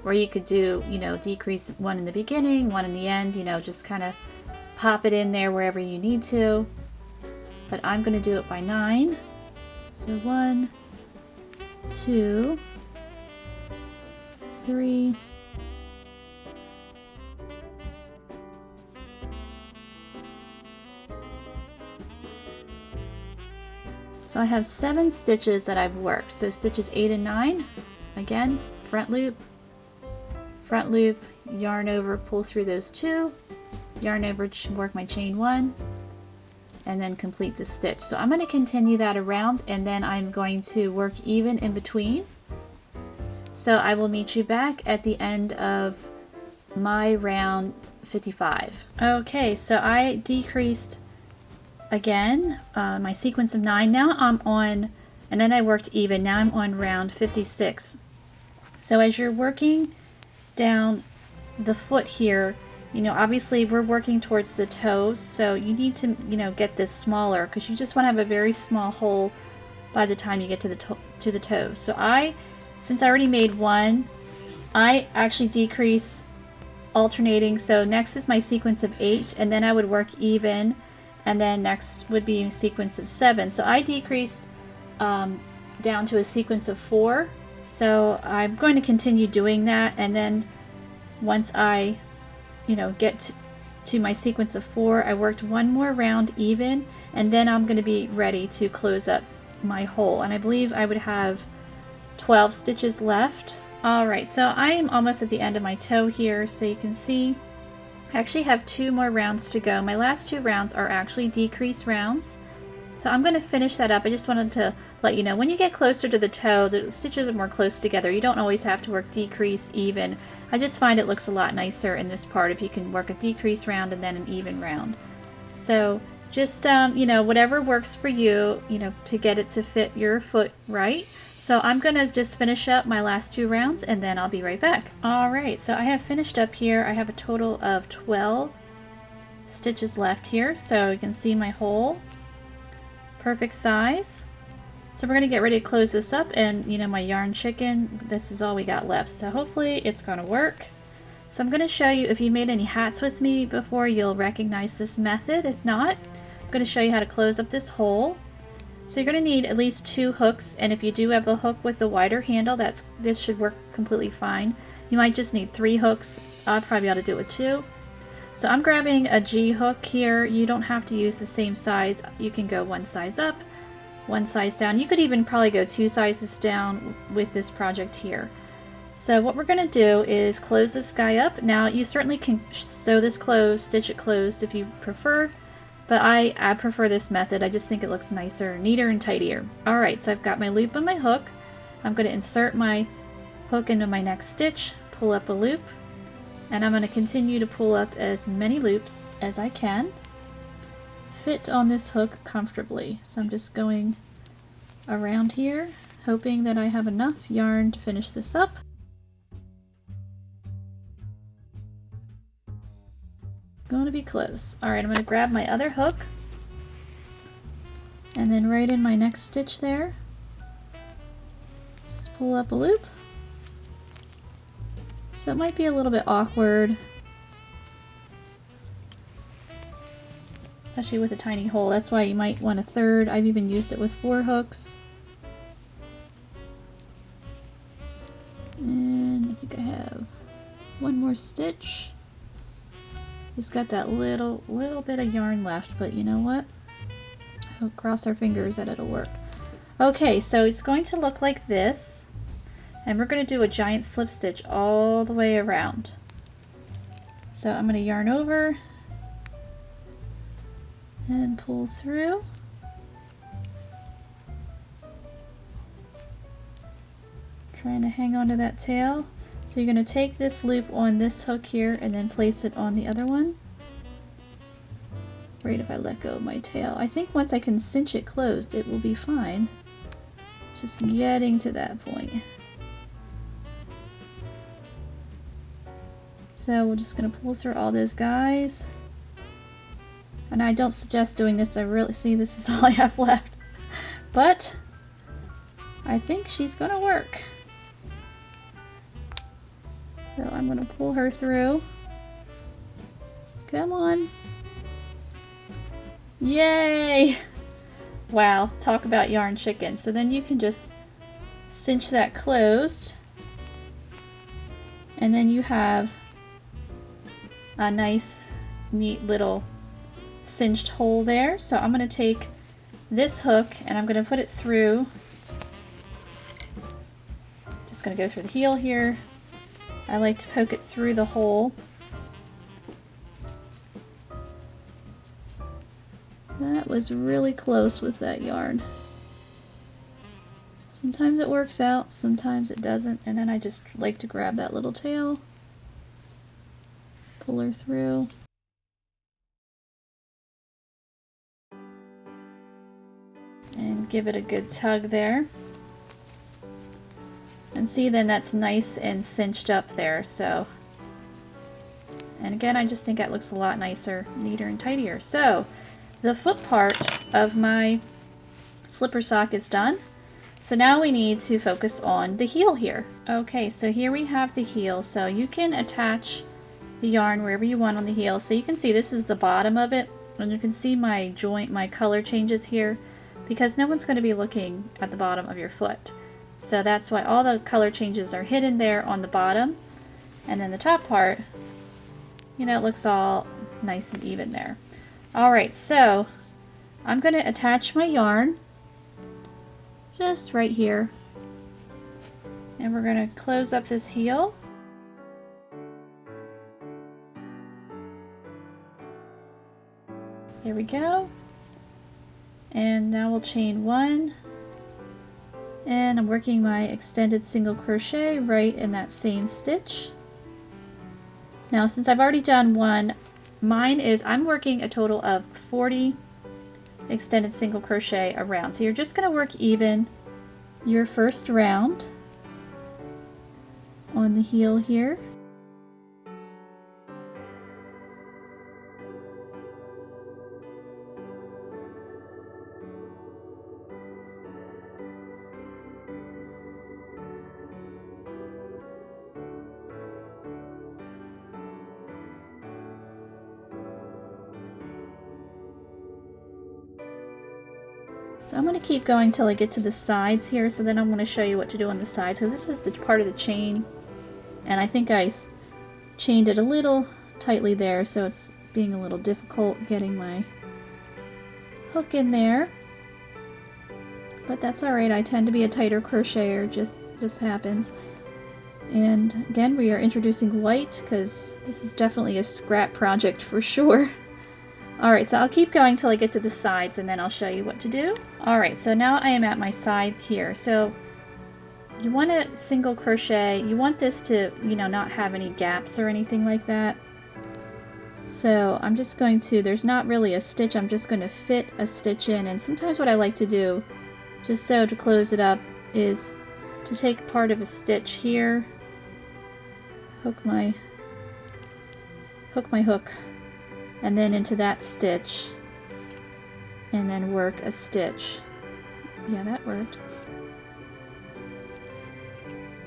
Or you could do, decrease 1 in the beginning, 1 in the end, just kind of pop it in there wherever you need to. But I'm going to do it by 9. So 1, 2, 3, 'So I have 7 stitches that I've worked. So stitches 8 and 9, again, front loop, yarn over, pull through those 2, yarn over, work my chain 1, and then complete the stitch. So I'm going to continue that around, and then I'm going to work even in between. So I will meet you back at the end of my round 55. Okay, so I decreased again my sequence of 9. Now I'm on, and then I worked even. Now I'm on round 56. So as you're working down the foot here, obviously we're working towards the toes, so you need to, get this smaller because you just want to have a very small hole by the time you get to the toes. So since I already made 1, I actually decrease alternating. So next is my sequence of 8, and then I would work even, and then next would be a sequence of 7. So I decreased down to a sequence of 4. So I'm going to continue doing that, and then once I get to my sequence of 4, I worked 1 more round even, and then I'm going to be ready to close up my hole, and I believe I would have 12 stitches left. Alright, so I am almost at the end of my toe here, so you can see I actually have 2 more rounds to go. My last 2 rounds are actually decrease rounds, so I'm going to finish that up. I just wanted to let you know, when you get closer to the toe, the stitches are more close together. You don't always have to work decrease, even. I just find it looks a lot nicer in this part if you can work a decrease round and then an even round. So just, whatever works for you, to get it to fit your foot right. So I'm going to just finish up my last 2 rounds, and then I'll be right back. Alright, so I have finished up here. I have a total of 12 stitches left here, so you can see my hole. Perfect size. So we're going to get ready to close this up, and my yarn chicken, this is all we got left, so hopefully it's going to work. So I'm going to show you, if you made any hats with me before, you'll recognize this method. If not, I'm going to show you how to close up this hole. So you're going to need at least 2 hooks, and if you do have a hook with the wider handle, this should work completely fine. You might just need 3 hooks. I probably ought to do it with 2. So I'm grabbing a G hook here. You don't have to use the same size. You can go 1 size up, 1 size down. You could even probably go 2 sizes down with this project here. So what we're going to do is close this guy up. Now you certainly can sew this closed, stitch it closed if you prefer, but I prefer this method. I just think it looks nicer, neater, and tidier. Alright, so I've got my loop on my hook. I'm going to insert my hook into my next stitch, pull up a loop, and I'm going to continue to pull up as many loops as I can. Fit on this hook comfortably. So I'm just going around here, hoping that I have enough yarn to finish this up. Going to be close. Alright, I'm going to grab my other hook, and then right in my next stitch there, just pull up a loop. So it might be a little bit awkward, especially with a tiny hole. That's why you might want a 3rd. I've even used it with 4 hooks. And I think I have 1 more stitch. Just got that little bit of yarn left, but you know what? I'll cross our fingers that it'll work. Okay, so it's going to look like this, and we're going to do a giant slip stitch all the way around. So I'm going to yarn over and pull through. Trying to hang on to that tail. So you're going to take this loop on this hook here and then place it on the other one. Right, if I let go of my tail. I think once I can cinch it closed, it will be fine. Just getting to that point. So we're just going to pull through all those guys. And I don't suggest doing this. I really see this is all I have left. But I think she's going to work. So I'm going to pull her through. Come on. Yay! Wow, talk about yarn chicken. So then you can just cinch that closed. And then you have a nice, neat little cinched hole there. So I'm going to take this hook and I'm going to put it through. Just going to go through the heel here. I like to poke it through the hole. That was really close with that yarn. Sometimes it works out, sometimes it doesn't, and then I just like to grab that little tail, pull her through. And give it a good tug there. And see, then that's nice and cinched up there, so. And again, I just think that looks a lot nicer, neater, and tidier. So, the foot part of my slipper sock is done. So now we need to focus on the heel here. Okay, so here we have the heel. So you can attach the yarn wherever you want on the heel. So you can see this is the bottom of it. And you can see my joint, my color changes here, because no one's going to be looking at the bottom of your foot. So that's why all the color changes are hidden there on the bottom. And then the top part, you know, it looks all nice and even there. Alright, so I'm going to attach my yarn just right here. And we're going to close up this heel. There we go. And now we'll chain one. And I'm working my extended single crochet right in that same stitch. Now, since I've already done one, I'm working a total of 40 extended single crochet around. So you're just going to work even your first round on the heel here. So I'm going to keep going till I get to the sides here, so then I'm going to show you what to do on the sides, because this is the part of the chain, and I think I chained it a little tightly there, so it's being a little difficult getting my hook in there. But that's alright, I tend to be a tighter crocheter, just happens. And again, we are introducing white, because this is definitely a scrap project for sure. Alright, so I'll keep going till I get to the sides and then I'll show you what to do. Alright, so now I am at my side here. So you want to single crochet, you want this to, you know, not have any gaps or anything like that. So I'm just going to, there's not really a stitch, I'm just going to fit a stitch in. And sometimes what I like to do, just so to close it up, is to take part of a stitch here, hook my hook, and then into that stitch, and then work a stitch. Yeah, that worked.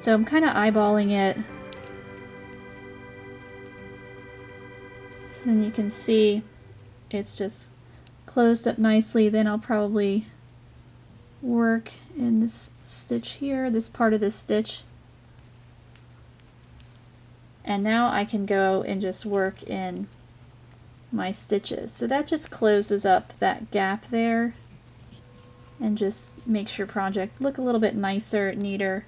So I'm kind of eyeballing it. So then you can see it's just closed up nicely. Then I'll probably work in this stitch here, this part of this stitch. And now I can go and just work in my stitches. So that just closes up that gap there and just makes your project look a little bit nicer, neater.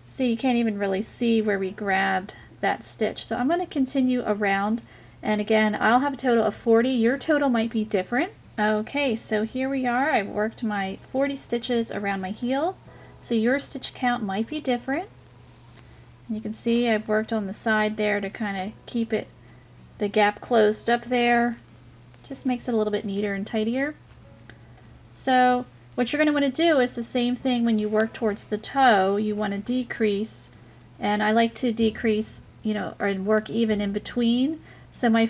See, you can't even really see where we grabbed that stitch. So I'm going to continue around, and again, I'll have a total of 40. Your total might be different. Okay, so here we are. I've worked my 40 stitches around my heel. So your stitch count might be different. And you can see I've worked on the side there to kind of keep it, the gap closed up there. Just makes it a little bit neater and tidier. So what you're going to want to do is the same thing when you work towards the toe. You want to decrease, and I like to decrease you know, or work even in between. So my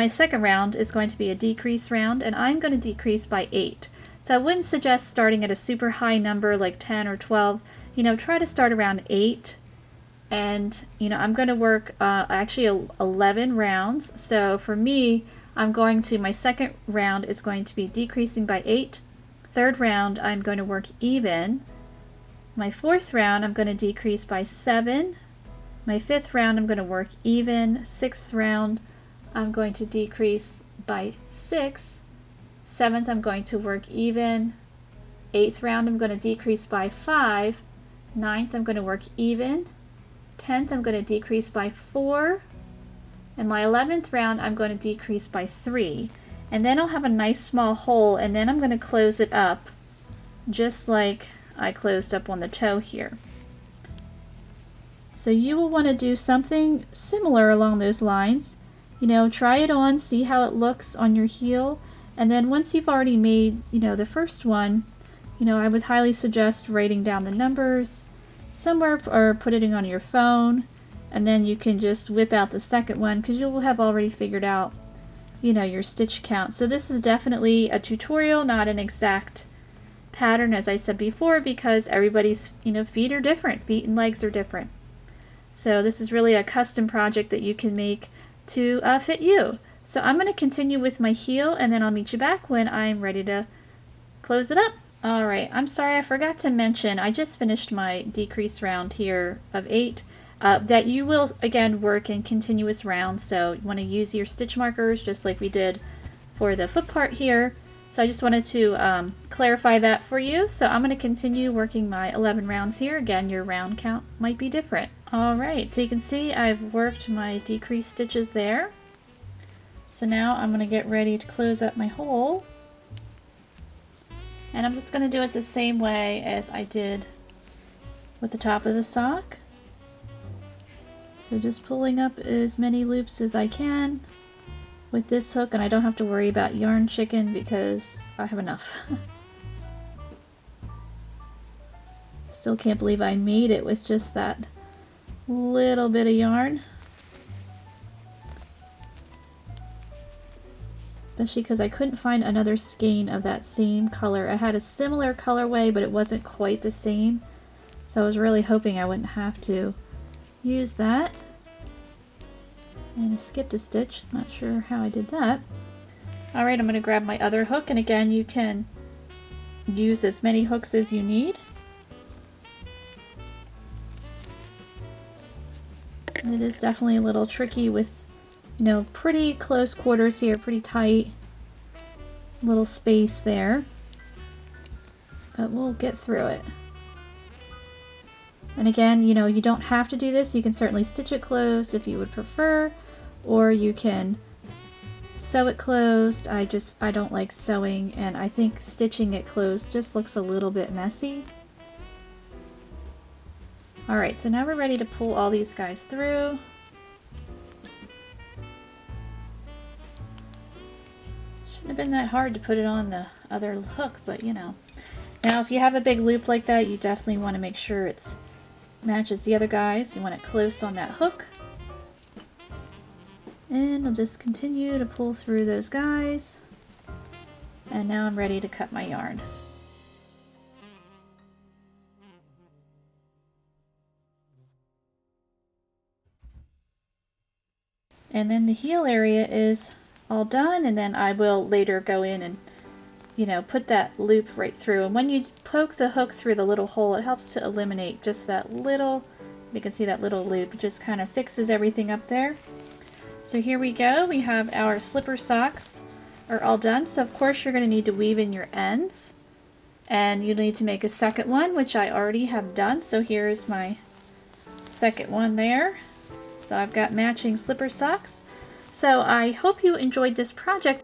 second round is going to be a decrease round, and I'm going to decrease by 8. So I wouldn't suggest starting at a super high number like 10 or 12. You know, try to start around 8. And, you know, I'm going to work actually 11 rounds. So for me, my second round is going to be decreasing by 8. Third round, I'm going to work even. My fourth round, I'm going to decrease by 7. My fifth round, I'm going to work even. Sixth round, I'm going to decrease by 6. Seventh, I'm going to work even. Eighth round, I'm going to decrease by 5. Ninth, I'm going to work even. 10th, I'm going to decrease by 4. And my 11th round, I'm going to decrease by 3. And then I'll have a nice small hole, and then I'm going to close it up just like I closed up on the toe here. So you will want to do something similar along those lines. You know, try it on, see how it looks on your heel, and then once you've already made, you know, the first one, you know, I would highly suggest writing down the numbers somewhere or putting it on your phone, and then you can just whip out the second one because you'll have already figured out, you know, your stitch count. So this is definitely a tutorial, not an exact pattern, as I said before, because everybody's, you know, feet are different, feet and legs are different. So this is really a custom project that you can make to fit you. So I'm going to continue with my heel, and then I'll meet you back when I'm ready to close it up. Alright, I'm sorry, I forgot to mention, I just finished my decrease round here of 8, that you will again work in continuous rounds, so you want to use your stitch markers just like we did for the foot part here. So I just wanted to clarify that for you. So I'm going to continue working my 11 rounds here. Again, your round count might be different. Alright, so you can see I've worked my decrease stitches there. So now I'm going to get ready to close up my hole. And I'm just going to do it the same way as I did with the top of the sock. So just pulling up as many loops as I can with this hook, and I don't have to worry about yarn chicken because I have enough. Still can't believe I made it with just that little bit of yarn. Especially because I couldn't find another skein of that same color. I had a similar colorway, but it wasn't quite the same. So I was really hoping I wouldn't have to use that. And I skipped a stitch. Not sure how I did that. Alright, I'm going to grab my other hook, and again, you can use as many hooks as you need. And it is definitely a little tricky with, you know, pretty close quarters here, pretty tight little space there, but we'll get through it. And again, you know, you don't have to do this. You can certainly stitch it closed if you would prefer, or you can sew it closed. I don't like sewing, and I think stitching it closed just looks a little bit messy. Alright, so now we're ready to pull all these guys through. Shouldn't have been that hard to put it on the other hook, but you know. Now if you have a big loop like that, you definitely want to make sure it matches the other guys. You want it close on that hook. And I'll just continue to pull through those guys. And now I'm ready to cut my yarn. And then the heel area is all done, and then I will later go in and, you know, put that loop right through. And when you poke the hook through the little hole, it helps to eliminate just that little, you can see that little loop, it just kind of fixes everything up there. So here we go, we have our slipper socks are all done. So of course you're going to need to weave in your ends, and you need to make a second one, which I already have done. So here's my second one there. So I've got matching slipper socks. So I hope you enjoyed this project.